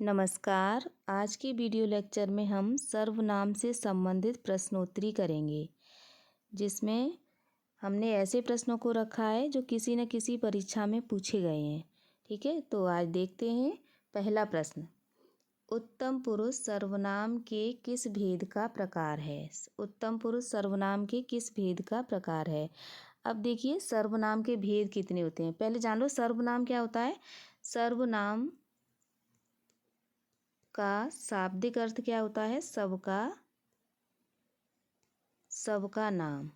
नमस्कार। आज की वीडियो लेक्चर में हम सर्वनाम से संबंधित प्रश्नोत्तरी करेंगे, जिसमें हमने ऐसे प्रश्नों को रखा है जो किसी न किसी परीक्षा में पूछे गए हैं। ठीक है, तो आज देखते हैं पहला प्रश्न। उत्तम पुरुष सर्वनाम के किस भेद का प्रकार है? उत्तम पुरुष सर्वनाम के किस भेद का प्रकार है? अब देखिए सर्वनाम के भेद कितने होते हैं। पहले जान लो सर्वनाम क्या होता है। सर्वनाम का शाब्दिक अर्थ क्या होता है? सबका नाम।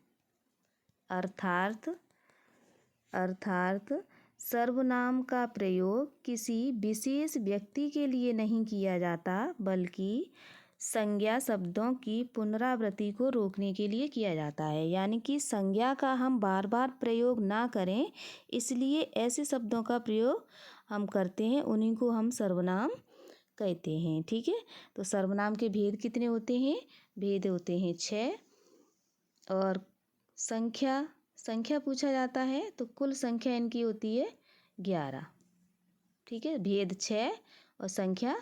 अर्थात सर्वनाम का प्रयोग किसी विशेष व्यक्ति के लिए नहीं किया जाता, बल्कि संज्ञा शब्दों की पुनरावृत्ति को रोकने के लिए किया जाता है। यानी कि संज्ञा का हम बार बार प्रयोग ना करें, इसलिए ऐसे शब्दों का प्रयोग हम करते हैं, उन्हीं को हम सर्वनाम कहते हैं। ठीक है, तो सर्वनाम के भेद कितने होते हैं? भेद होते हैं 6। और संख्या पूछा जाता है तो कुल संख्या इनकी होती है 11। ठीक है, भेद 6 और संख्या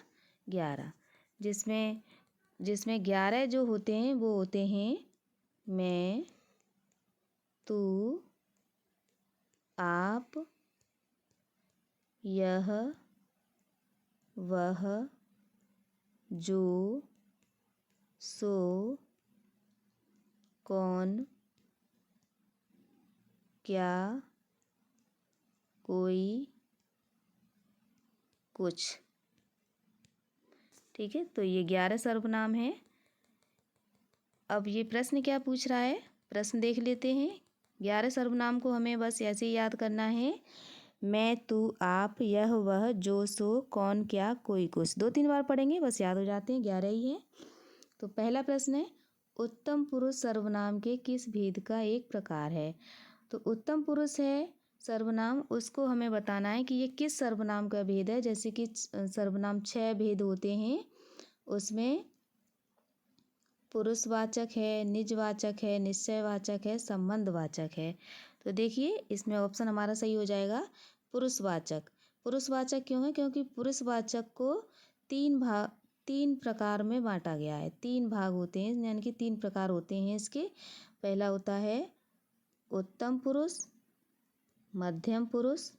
11, जिसमें 11 जो होते हैं वो होते हैं मैं, तू, आप, यह, वह, जो, सो, कौन, क्या, कोई, कुछ। ठीक है, तो ये 11 सर्वनाम हैं। अब ये प्रश्न क्या पूछ रहा है, प्रश्न देख लेते हैं। 11 सर्वनाम को हमें बस ऐसे ही याद करना है। मैं, तू, आप, यह, वह, जो, सो, कौन, क्या, कोई, कुछ। 2-3 बार पढ़ेंगे बस याद हो जाते हैं, 11 ही हैं। तो पहला प्रश्न है, उत्तम पुरुष सर्वनाम के किस भेद का एक प्रकार है? तो उत्तम पुरुष है सर्वनाम, उसको हमें बताना है कि ये किस सर्वनाम का भेद है। जैसे कि सर्वनाम 6 भेद होते हैं, उसमें पुरुषवाचक है, निजवाचक है, निश्चयवाचक है, संबंधवाचक है। तो देखिए इसमें ऑप्शन हमारा सही हो जाएगा पुरुषवाचक। पुरुषवाचक क्यों है? क्योंकि पुरुषवाचक को 3 प्रकार में बांटा गया है। 3 भाग होते हैं, यानी कि 3 प्रकार होते हैं इसके। पहला होता है उत्तम पुरुष, मध्यम पुरुष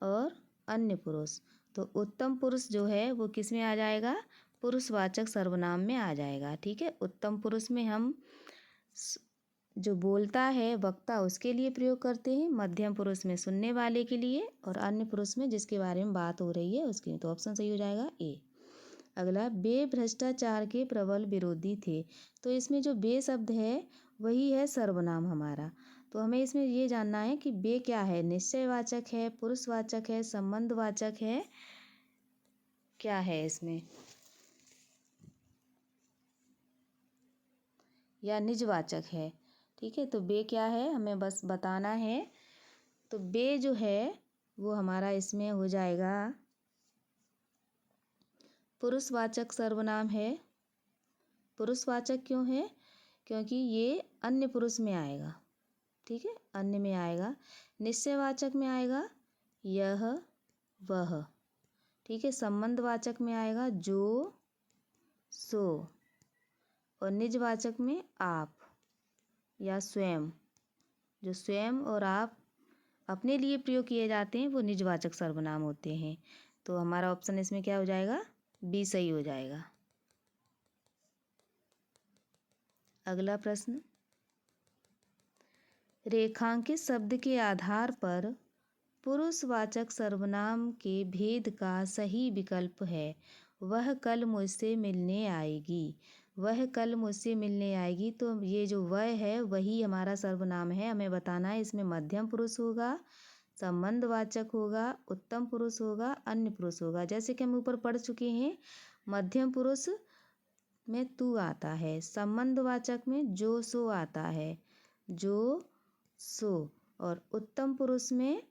और अन्य पुरुष। तो उत्तम पुरुष जो है वो किस में आ जाएगा? पुरुषवाचक सर्वनाम में आ जाएगा। ठीक है, उत्तम पुरुष में हम जो बोलता है वक्ता उसके लिए प्रयोग करते हैं, मध्यम पुरुष में सुनने वाले के लिए, और अन्य पुरुष में जिसके बारे में बात हो रही है उसके लिए। तो ऑप्शन सही हो जाएगा ए। अगला, बे भ्रष्टाचार के प्रबल विरोधी थे। तो इसमें जो बे शब्द है वही है सर्वनाम हमारा। तो हमें इसमें ये जानना है कि बे क्या है, निश्चयवाचक है, पुरुषवाचक है, संबंधवाचक है, क्या है इसमें, या निजवाचक है। ठीक है, तो बे क्या है हमें बस बताना है। तो बे जो है वो हमारा इसमें हो जाएगा पुरुषवाचक सर्वनाम है। पुरुषवाचक क्यों है? क्योंकि ये अन्य पुरुष में आएगा। ठीक है, अन्य में आएगा। निश्चयवाचक में आएगा यह, वह। ठीक है, संबंधवाचक में आएगा जो, सो, और निजवाचक में आप या स्वयं। जो स्वयं और आप अपने लिए प्रयोग किए जाते हैं वो निजवाचक सर्वनाम होते हैं। तो हमारा ऑप्शन इसमें क्या हो जाएगा? बी सही हो जाएगा। अगला प्रश्न, रेखांकित शब्द के आधार पर पुरुषवाचक सर्वनाम के भेद का सही विकल्प है। वह कल मुझसे मिलने आएगी। वह कल मुझसे मिलने आएगी। तो ये जो वह है वही हमारा सर्वनाम है। हमें बताना है इसमें मध्यम पुरुष होगा, संबंधवाचक होगा, उत्तम पुरुष होगा, अन्य पुरुष होगा। जैसे कि हम ऊपर पढ़ चुके हैं, मध्यम पुरुष में तू आता है, संबंधवाचक में जो सो आता है, जो सो, और उत्तम पुरुष में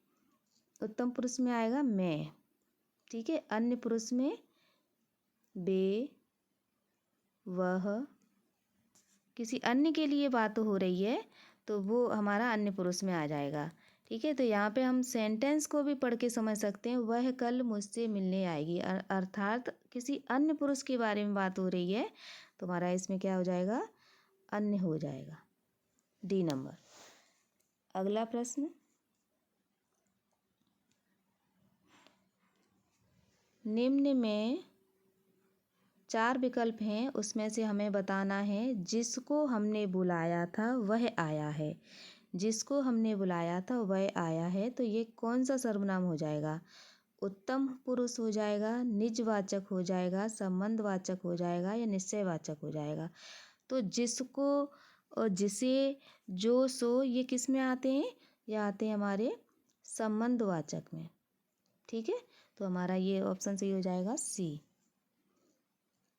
आएगा मैं। ठीक है, अन्य पुरुष में बे, वह, किसी अन्य के लिए बात हो रही है तो वो हमारा अन्य पुरुष में आ जाएगा। ठीक है, तो यहाँ पे हम सेंटेंस को भी पढ़ के समझ सकते हैं, वह कल मुझसे मिलने आएगी, अर्थात किसी अन्य पुरुष के बारे में बात हो रही है। तो हमारा इसमें क्या हो जाएगा, अन्य हो जाएगा, डी नंबर। अगला प्रश्न, निम्न में 4 विकल्प हैं, उसमें से हमें बताना है जिसको हमने बुलाया था वह आया है। जिसको हमने बुलाया था वह आया है, तो ये कौन सा सर्वनाम हो जाएगा, उत्तम पुरुष हो जाएगा, निजवाचक हो जाएगा, संबंधवाचक हो जाएगा, या निश्चयवाचक हो जाएगा। तो जिसको और जिसे, जो, सो, ये किस में आते हैं, ये आते हैं हमारे संबंधवाचक में। ठीक है, तो हमारा ये ऑप्शन सही हो जाएगा सी।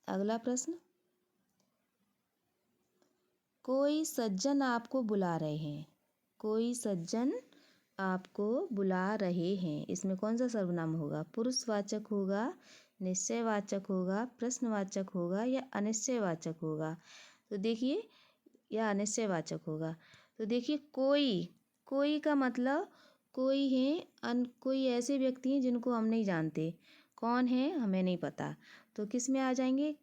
अगला प्रश्न, कोई सज्जन आपको बुला रहे हैं। कोई सज्जन आपको बुला रहे हैं, इसमें कौन सा सर्वनाम होगा, पुरुषवाचक होगा, निश्चयवाचक होगा, प्रश्नवाचक होगा, या अनिश्चयवाचक होगा। तो देखिए, या अनिश्चयवाचक होगा। तो देखिए, कोई, कोई का मतलब कोई है, कोई ऐसे व्यक्ति हैं जिनको हम नहीं जानते, कौन है हमें नहीं पता। तो किस में आ जाएंगे,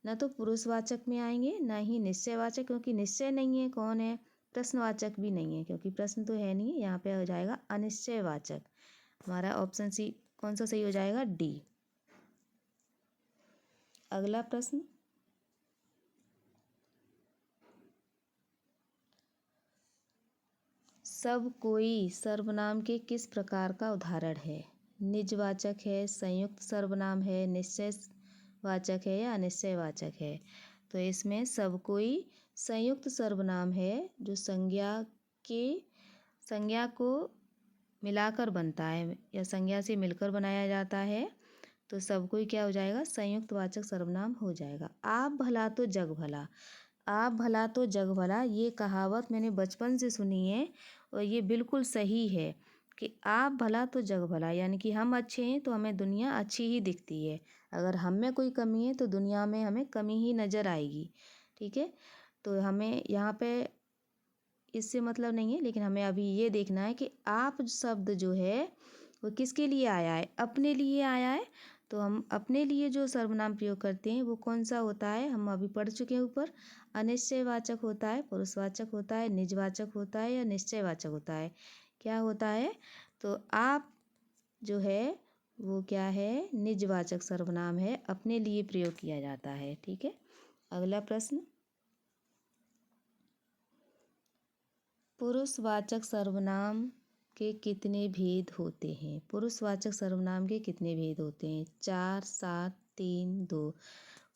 ना तो पुरुषवाचक में आएंगे, ना ही निश्चयवाचक, क्योंकि निश्चय नहीं है कौन है, प्रश्नवाचक भी नहीं है क्योंकि प्रश्न तो है नहीं, यहाँ पे हो जाएगा अनिश्चयवाचक। हमारा ऑप्शन सी कौन सा सही हो जाएगा, डी। अगला प्रश्न, सब कोई सर्वनाम के किस प्रकार का उदाहरण है, निजवाचक है, संयुक्त सर्वनाम है, निश्चयवाचक है, या अनिश्चयवाचक है। तो इसमें सब कोई संयुक्त सर्वनाम है, जो संज्ञा को मिलाकर बनता है या संज्ञा से मिलकर बनाया जाता है। तो सब कोई क्या हो जाएगा, संयुक्त वाचक सर्वनाम हो जाएगा। आप भला तो जग भला, आप भला तो जग भला, ये कहावत मैंने बचपन से सुनी है और ये बिल्कुल सही है कि आप भला तो जग भला, यानी कि हम अच्छे हैं तो हमें दुनिया अच्छी ही दिखती है, अगर हम में कोई कमी है तो दुनिया में हमें कमी ही नज़र आएगी। ठीक है, तो हमें यहाँ पे इससे मतलब नहीं है, लेकिन हमें अभी ये देखना है कि आप शब्द जो है वो किसके लिए आया है, अपने लिए आया है। तो हम अपने लिए जो सर्वनाम प्रयोग करते हैं वो कौन सा होता है, हम अभी पढ़ चुके हैं ऊपर, अनिश्चयवाचक होता है, पुरुषवाचक होता है, निजवाचक होता है, या निश्चयवाचक होता है। क्या होता है, तो आप जो है वो क्या है, निजवाचक सर्वनाम है, अपने लिए प्रयोग किया जाता है। ठीक है, अगला प्रश्न, पुरुषवाचक सर्वनाम के कितने भेद होते हैं। पुरुषवाचक सर्वनाम के कितने भेद होते हैं, 4, 7, 3, 2।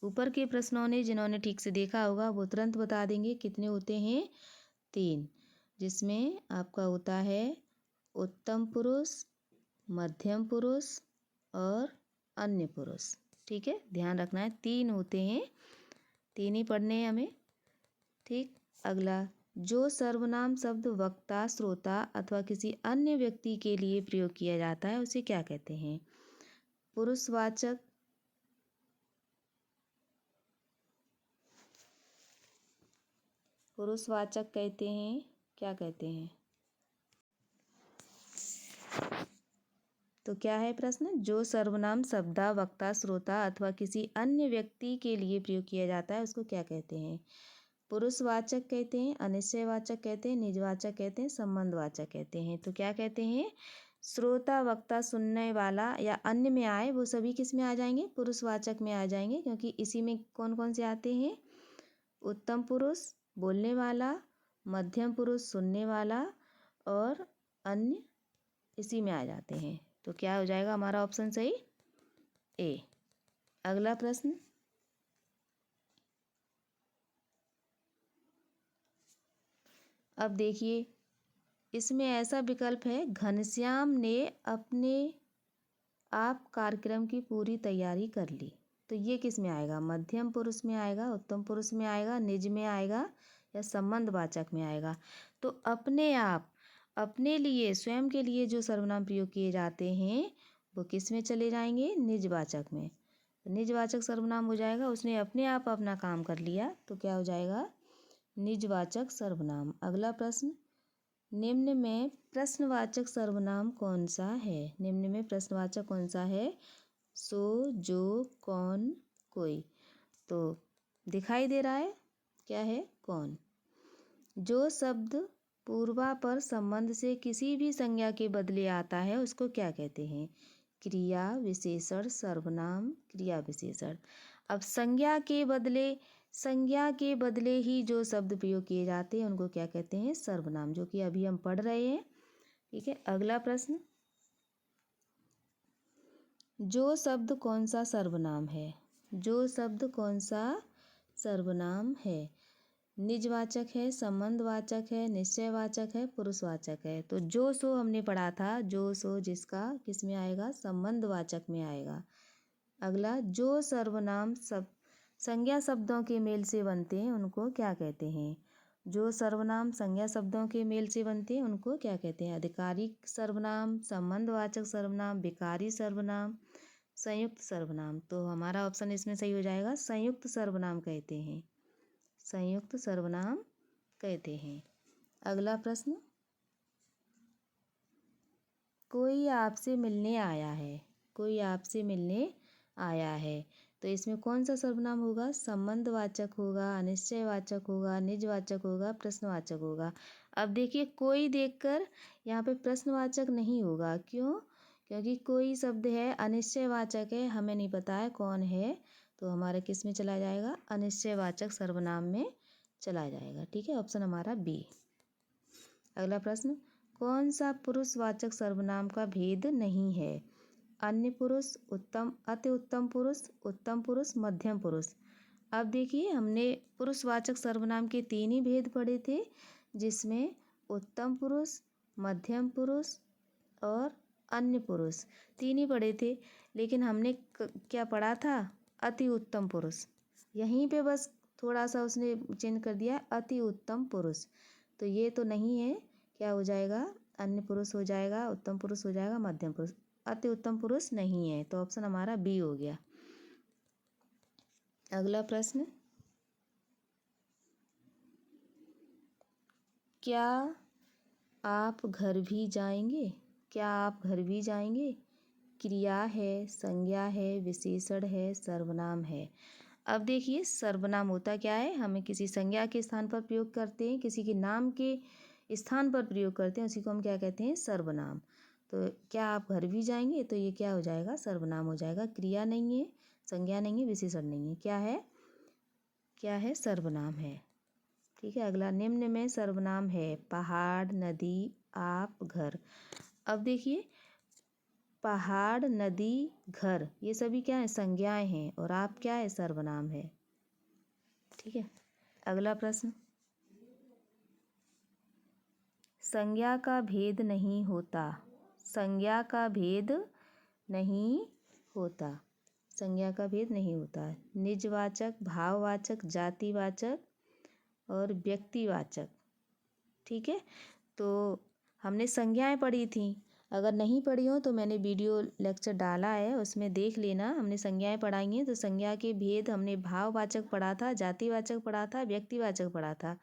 ऊपर के प्रश्नों ने जिन्होंने ठीक से देखा होगा वो तुरंत बता देंगे कितने होते हैं, 3, जिसमें आपका होता है उत्तम पुरुष, मध्यम पुरुष और अन्य पुरुष। ठीक है, ध्यान रखना है 3 होते हैं, 3 ही पढ़ने हैं हमें। ठीक, अगला, जो सर्वनाम शब्द वक्ता, श्रोता अथवा किसी अन्य व्यक्ति के लिए प्रयोग किया जाता है उसे क्या कहते हैं, पुरुषवाचक, पुरुषवाचक कहते हैं, क्या कहते हैं। तो क्या है प्रश्न, जो सर्वनाम शब्द वक्ता, श्रोता अथवा किसी अन्य व्यक्ति के लिए प्रयोग किया जाता है उसको क्या कहते हैं, पुरुषवाचक कहते हैं, अनिश्चयवाचक कहते हैं, निजवाचक कहते हैं, संबंधवाचक कहते हैं। तो क्या कहते हैं, श्रोता, वक्ता, सुनने वाला या अन्य में आए वो सभी किस में आ जाएंगे, पुरुषवाचक में आ जाएंगे, क्योंकि इसी में कौन कौन से आते हैं, उत्तम पुरुष बोलने वाला, मध्यम पुरुष सुनने वाला और अन्य इसी में आ जाते हैं। तो क्या हो जाएगा हमारा ऑप्शन सही, ए। अगला प्रश्न, अब देखिए इसमें ऐसा विकल्प है, घनश्याम ने अपने आप कार्यक्रम की पूरी तैयारी कर ली। तो ये किस में आएगा, मध्यम पुरुष में आएगा, उत्तम पुरुष में आएगा, निज में आएगा, या संबंधवाचक में आएगा। तो अपने आप, अपने लिए, स्वयं के लिए जो सर्वनाम प्रयोग किए जाते हैं वो किस में चले जाएंगे, निजवाचक में। तो निजवाचक सर्वनाम हो जाएगा, उसने अपने आप अपना काम कर लिया, तो क्या हो जाएगा, निजवाचक सर्वनाम। अगला प्रश्न, निम्न में प्रश्नवाचक सर्वनाम कौन सा है? निम्न में प्रश्नवाचक कौन सा है? सो, जो, कौन, कोई। तो दिखाई दे रहा है क्या है? कौन। जो शब्द पूर्वापर संबंध से किसी भी संज्ञा के बदले आता है उसको क्या कहते हैं? क्रिया विशेषण सर्वनाम क्रिया विशेषण। अब संज्ञा के बदले ही जो शब्द प्रयोग किए जाते हैं उनको क्या कहते हैं? सर्वनाम, जो कि अभी हम पढ़ रहे हैं। ठीक है, अगला प्रश्न, जो शब्द कौन सा सर्वनाम है? जो शब्द कौन सा सर्वनाम है? निजवाचक है, संबंधवाचक है, निश्चयवाचक है, पुरुषवाचक है। तो जो सो हमने पढ़ा था, जो सो जिसका किस में आएगा? संबंधवाचक में आएगा। अगला, जो सर्वनाम सब संज्ञा शब्दों के मेल से बनते हैं उनको क्या कहते हैं? जो सर्वनाम संज्ञा शब्दों के मेल से बनते हैं उनको क्या कहते हैं? आधिकारिक सर्वनाम, संबंधवाचक सर्वनाम, विकारी सर्वनाम, संयुक्त सर्वनाम। तो हमारा ऑप्शन इसमें सही हो जाएगा, संयुक्त सर्वनाम कहते हैं। संयुक्त सर्वनाम कहते हैं। अगला प्रश्न, कोई आपसे मिलने आया है। कोई आपसे मिलने आया है। तो इसमें कौन सा सर्वनाम होगा? संबंधवाचक होगा, अनिश्चयवाचक होगा, निजवाचक होगा, प्रश्नवाचक होगा। अब देखिए, कोई देखकर यहाँ पे प्रश्नवाचक नहीं होगा। क्यों? क्योंकि कोई शब्द है, अनिश्चयवाचक है, हमें नहीं पता है कौन है, तो हमारा किस में चला जाएगा? अनिश्चयवाचक सर्वनाम में चला जाएगा। ठीक है, ऑप्शन हमारा बी। अगला प्रश्न, कौन सा पुरुषवाचक सर्वनाम का भेद नहीं है? अन्य पुरुष, उत्तम, अति उत्तम पुरुष, उत्तम पुरुष, मध्यम पुरुष। अब देखिए, हमने पुरुषवाचक सर्वनाम के 3 ही भेद पढ़े थे, जिसमें उत्तम पुरुष, मध्यम पुरुष और अन्य पुरुष 3 ही पढ़े थे। लेकिन हमने क्या पढ़ा था? अति उत्तम पुरुष। यहीं पे बस थोड़ा सा उसने चेंज कर दिया, अति उत्तम पुरुष। तो ये तो नहीं है, क्या हो जाएगा? अन्य पुरुष हो जाएगा, उत्तम पुरुष हो जाएगा, मध्यम पुरुष। अति उत्तम पुरुष नहीं है, तो ऑप्शन हमारा बी हो गया। अगला प्रश्न, क्या आप घर भी जाएंगे? क्या आप घर भी जाएंगे? क्रिया है, संज्ञा है, विशेषण है, सर्वनाम है। अब देखिए, सर्वनाम होता क्या है? हमें किसी संज्ञा के स्थान पर प्रयोग करते हैं, किसी के नाम के स्थान पर प्रयोग करते हैं, उसी को हम क्या कहते हैं? सर्वनाम। तो क्या आप घर भी जाएंगे? तो ये क्या हो जाएगा? सर्वनाम हो जाएगा। क्रिया नहीं है, संज्ञा नहीं है, विशेषण नहीं है, क्या है? क्या है? सर्वनाम है। ठीक है, अगला, निम्न में सर्वनाम है पहाड़, नदी, आप, घर। अब देखिए, पहाड़, नदी, घर, ये सभी क्या है? संज्ञाएं हैं, और आप क्या है? सर्वनाम है। ठीक है, अगला प्रश्न, संज्ञा का भेद नहीं होता। संज्ञा का भेद नहीं होता। संज्ञा का भेद नहीं होता। निजवाचक, भाववाचक, जातिवाचक और व्यक्तिवाचक। ठीक है, तो हमने संज्ञाएं पढ़ी थी। अगर नहीं पढ़ी हो तो मैंने वीडियो लेक्चर डाला है, उसमें देख लेना। हमने संज्ञाएं पढ़ाई हैं, तो संज्ञा के भेद हमने भाववाचक पढ़ा था, जातिवाचक पढ़ा था, व्यक्तिवाचक पढ़ा था।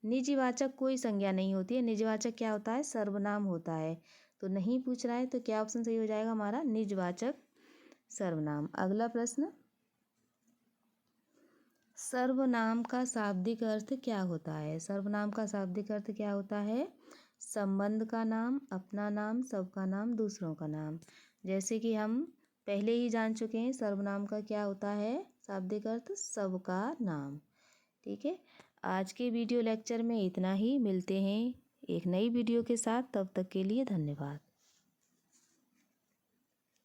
निजवाचक कोई संज्ञा नहीं होती है। निजवाचक क्या होता है? सर्वनाम होता है। तो नहीं पूछ रहा है, तो क्या ऑप्शन सही हो जाएगा हमारा? निजवाचक सर्वनाम। अगला प्रश्न, सर्वनाम का शाब्दिक अर्थ क्या होता है? सर्वनाम का शाब्दिक अर्थ क्या होता है? संबंध का नाम, अपना नाम, सबका नाम, दूसरों का नाम। जैसे कि हम पहले ही जान चुके हैं, सर्वनाम का क्या होता है शाब्दिक अर्थ? सबका नाम। ठीक है, आज के वीडियो लेक्चर में इतना ही। मिलते हैं एक नई वीडियो के साथ, तब तक के लिए धन्यवाद।